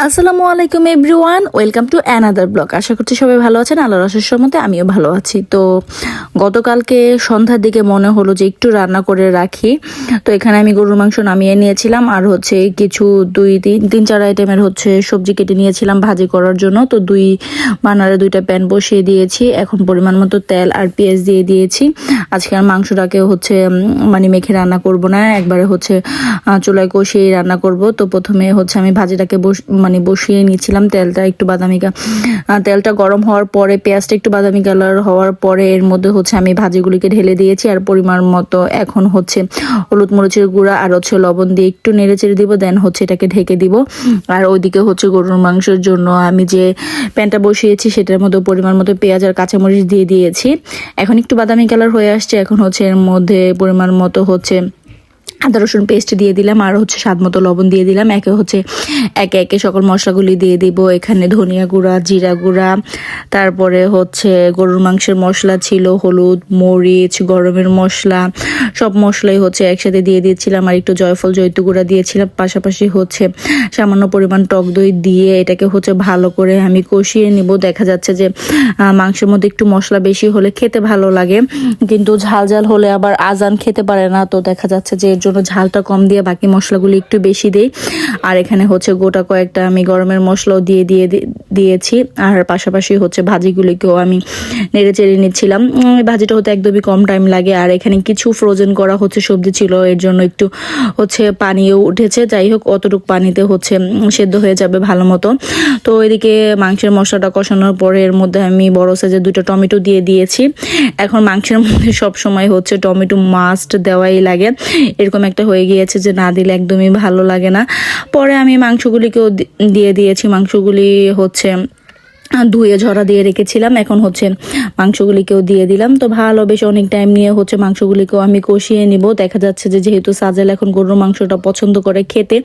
আসসালামু আলাইকুম everyone, welcome to another blog. আশা করছি সবাই ভালো আছেন। আল্লাহর অশেষ মতে আমিও ভালো আছি। তো গতকালকে সন্ধ্যার দিকে মনে হলো যে একটু রান্না করে রাখি। তো এখানে আমি গরুর মাংস নামিয়ে নিয়েছিলাম আর কিছু তিন চার আইটেমের সবজি কেটে নিয়েছিলাম ভাজি করার জন্য। তো বানারে দুইটা প্যান বসিয়ে দিয়েছি। এখন পরিমাণ মতো তেল আর পেঁয়াজ দিয়ে দিয়েছি। আজকে আর মাংসটাকে মেখে রান্না করব না, একবারে চুলায় কষিয়ে রান্না করব। তো প্রথমে আমি ভাজিটাকে বসিয়ে নিয়েছিলাম। তেলটা গরম হওয়ার পরে পেঁয়াজটা একটু বাদামি কালার হওয়ার পরে এর মধ্যে আমি ভাজিগুলিকে ঢেলে দিয়েছি আর পরিমাণ মতো এখন হলুদ মরিচের গুঁড়া আর লবণ দিয়ে একটু নেড়ে চেড়ে দিব। দেন এটাকে ঢেকে দিব। আর ওইদিকে গরুর মাংসের জন্য আমি যে প্যানটা বসিয়েছি সেটার মধ্যে পরিমাণ মতো পেঁয়াজ আর কাঁচামরিচ দিয়ে দিয়েছি। এখন একটু বাদামি কালার হয়ে আসছে। এখন এর মধ্যে পরিমাণ মতো আদা রসুন পেস্ট দিয়ে দিলাম আর স্বাদ মতো লবণ দিয়ে দিলাম। একে একে সকল মশলাগুলি দিয়ে দিব। এখানে ধনিয়া গুঁড়া, জিরা গুঁড়া, তারপরে গরুর মাংসের মশলা ছিল, হলুদ, মরিচ, গরমের মশলা, সব মশলাই একসাথে দিয়ে দিয়েছিলাম আর একটু জয়ফল জয়িত্রী গুঁড়া দিয়েছিলাম। পাশাপাশি সামান্য পরিমাণ টক দই দিয়ে এটাকে ভালো করে আমি কষিয়ে নিব। দেখা যাচ্ছে যে মাংসের মধ্যে একটু মশলা বেশি হলে খেতে ভালো লাগে, কিন্তু ঝাল ঝাল হলে আবার আজান খেতে পারে না। তো দেখা যাচ্ছে যে এর জন্য ঝালটা কম দিয়ে বাকি মশলাগুলি একটু বেশি দেই। আর এখানে গোটা কয়েকটা আমি গরমের মশলাও দিয়েছি। আর পাশাপাশি ভাজিগুলিকেও আমি নেড়ে চেড়ে নিচ্ছিলাম। ভাজিটা একদমই কম টাইম লাগে। আর এখানে কিছু ফ্রোজেন করা সবজি ছিল, এর জন্য একটু পানিও উঠেছে। যাই হোক, অতটুকু পানিতে সেদ্ধ হয়ে যাবে ভালো মতো। তো এদিকে মাংসের মশলাটা কষানোর পরে এর মধ্যে আমি বড় সাইজের 2টা টমেটো দিয়ে দিয়েছি। এখন মাংসের মধ্যে সবসময় টমেটো মাস্ট দেওয়াই লাগে। এরকম একটা হয়ে গিয়েছে যে না দিলে একদমই ভালো লাগে না। পরে আমি মাংসগুলিকেও দিয়ে দিয়েছি। মাংসগুলি ধুয়ে ঝরা দিয়ে রেখেছিলাম। এখন মাংসগুলিকেও দিয়ে দিলাম। তো ভালো বেশ অনেক টাইম নিয়ে মাংসগুলিকেও আমি কষিয়ে নিব। দেখা যাচ্ছে যে যেহেতু সাজেল এখন গরুর মাংসটা পছন্দ করে খেতে,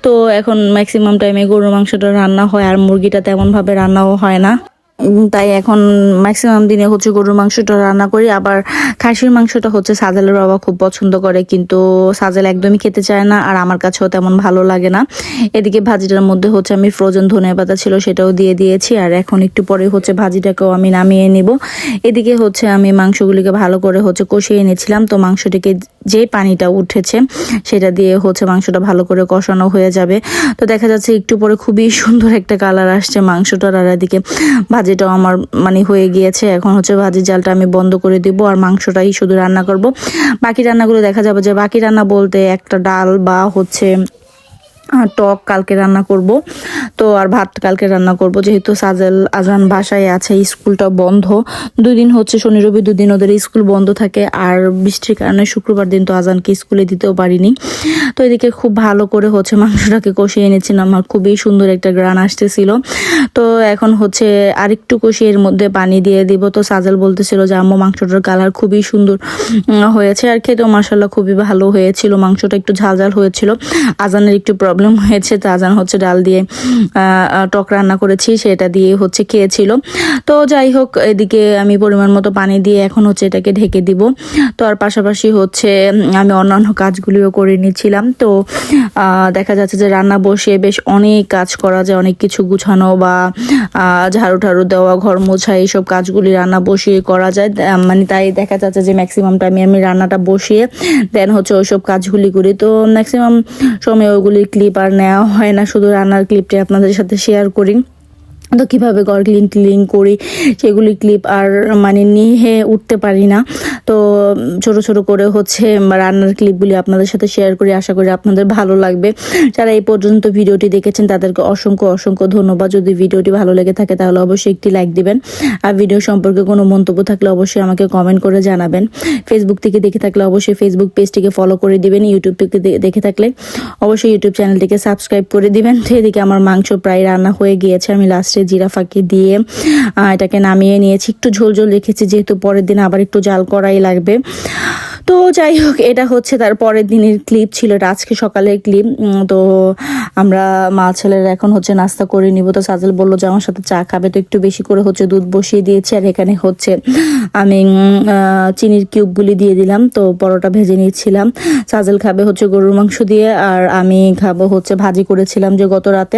তো এখন ম্যাক্সিমাম টাইমে গরুর মাংসটা রান্না হয় আর মুরগিটা তেমনভাবে রান্নাও হয় না। তাই এখন ম্যাক্সিমাম দিনে গরুর মাংসটা রান্না করি। আবার খাসির মাংসটা সাজেলের বাবা খুব পছন্দ করে, কিন্তু সাজেল একদমই খেতে চায় না আর আমার কাছেও তেমন ভালো লাগে না। এদিকে ভাজিটার মধ্যে আমি ফ্রোজেন ধনিয়া পাতা ছিল সেটাও দিয়ে দিয়েছি। আর এখন একটু পরে ভাজিটাকেও আমি নামিয়ে নিব। এদিকে আমি মাংসগুলিকে ভালো করে কষিয়ে নিয়েছিলাম। তো মাংস থেকে যে পানিটা উঠেছে সেটা দিয়ে মাংসটা ভালো করে কষানো হয়ে যাবে। তো দেখা যাচ্ছে একটু পরে খুবই সুন্দর একটা কালার আসছে মাংসটার। আর এদিকে ভাজিটাও আমার হয়ে গিয়েছে। এখন ভাজির জালটা আমি বন্ধ করে দিব আর মাংসটাই শুধু রান্না করব। বাকি রান্নাগুলো দেখা যাবে যে বাকি রান্না বলতে একটা ডাল বা টক কালকে রান্না করব। তো আর ভাত কালকে রান্না করব, যেহেতু সাজেল আজান বাসায় আছে, স্কুলটা বন্ধ 2 দিন শনি রবি 2 দিন ওদের স্কুল বন্ধ থাকে। আর বৃষ্টির কারণে শুক্রবার দিন তো আজানকে স্কুলে দিতেও পারিনি। তো এদিকে খুব ভালো করে মাংসটাকে কষিয়ে এনেছিলাম আর খুবই সুন্দর একটা গ্রান আসতেছিল। তো এখন আরেকটু কষিয়ে এর মধ্যে পানি দিয়ে দিব। তো সাজেল বলতেছিল যে আম্মু মাংসটার কালার খুবই সুন্দর হয়েছে আর খেতেও মাশাআল্লাহ খুবই ভালো হয়েছিল। মাংসটা একটু ঝাল ঝাল হয়েছিল। আজানের একটু প্রবলেম হয়েছে, তো আজান ডাল দিয়ে টক রান্না করেছি, সেটা দিয়ে খেয়েছিল। তো যাই হোক, এদিকে আমি পরিমাণ মতো পানি দিয়ে এখন এটাকে ঢেকে দিব। তো আর পাশাপাশি আমি অন্যান্য কাজগুলিও করে নিচ্ছিলাম। তো দেখা যাচ্ছে যে রান্না বসে বেশ অনেক কাজ করা যায়, অনেক কিছু গুছানো বা ঝাড়ু ঠাড়ু দেওয়া, ঘর মোছা, এইসব কাজগুলি রান্না বসিয়ে করা যায়। তাই দেখা যাচ্ছে যে ম্যাক্সিমাম টাইমে আমি রান্নাটা বসিয়ে দেন ওইসব কাজগুলি করি। তো ম্যাক্সিমাম সময় ওইগুলি ক্লিপ আর নেওয়া হয় না, শুধু রান্নার ক্লিপটি আপনাদের সাথে শেয়ার করি। তো কীভাবে ঘর ক্লিন করি সেগুলি ক্লিপ আর নিয়ে উঠতে পারি না। তো ছোট ছোট করে রান্নার ক্লিপগুলি আপনাদের সাথে শেয়ার করি। আশা করি আপনাদের ভালো লাগবে। যারা এই পর্যন্ত ভিডিওটি দেখেছেন তাদেরকে অসংখ্য অসংখ্য ধন্যবাদ। যদি ভিডিওটি ভালো লেগে থাকে তাহলে অবশ্যই একটি লাইক দিবেন। আর ভিডিও সম্পর্কে কোনো মন্তব্য থাকলে অবশ্যই আমাকে কমেন্ট করে জানাবেন। ফেসবুক থেকে দেখে থাকলে অবশ্যই ফেসবুক পেজটিকে ফলো করে দিবেন। ইউটিউব থেকে দেখে থাকলে অবশ্যই ইউটিউব চ্যানেলটিকে সাবস্ক্রাইব করে দিবেন। তো এদিকে আমার মাংস প্রায় রান্না হয়ে গিয়েছে। আমি লাস্টে জিরা ফাঁকি দিয়ে এটাকে নামিয়ে নিয়েছি। একটু ঝোল ঝোল রেখেছি, যেহেতু পরের দিন আবার একটু জাল করাই লাগবে। তো যাই হোক, এটা হচ্ছে তার পরের দিনের ক্লিপ ছিল, এটা আজকে সকালের ক্লিপ। তো আমরা মা ছেলের এখন হচ্ছে নাস্তা করে নিব। তো সাজেল বললো যে আমার সাথে চা খাবে, তো একটু বেশি করে হচ্ছে দুধ বসিয়ে দিয়েছি। আর এখানে হচ্ছে আমি চিনির কিউবগুলি দিয়ে দিলাম। তো পরোটা ভেজে নিচ্ছিলাম। সাজেল খাবে হচ্ছে গরুর মাংস দিয়ে, আর আমি খাবো হচ্ছে ভাজি করেছিলাম যে গত রাতে,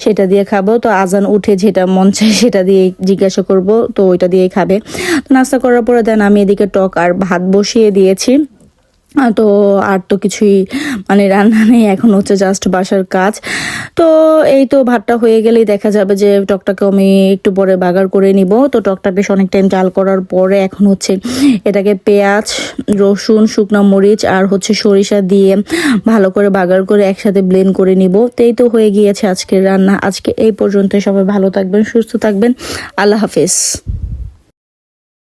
সেটা দিয়ে খাবো। তো আজান উঠে যেটা মন চায় সেটা দিয়ে জিজ্ঞাসা করব, তো ওইটা দিয়েই খাবে। তো নাস্তা করার পরে দেন আমি এদিকে টক আর ভাত বসিয়ে দিয়েছি। তো আর তো কিছুই মানে রান্না নেই, এখন হচ্ছে জাস্ট বাসার কাজ। তো এই তো ভাতটা হয়ে গেলেই দেখা যাবে যে টকটাকে আমি একটু পরে বাগার করে নিব। তো টকটা বেশ অনেক টাইম জাল করার পরে এখন হচ্ছে এটাকে পেঁয়াজ, রসুন, শুকনো মরিচ আর হচ্ছে সরিষা দিয়ে ভালো করে বাগার করে একসাথে ব্লেন্ড করে নিব। তো এই তো হয়ে গিয়েছে আজকের রান্না। আজকে এই পর্যন্ত, সবাই ভালো থাকবেন, সুস্থ থাকবেন, আল্লাহ হাফেজ।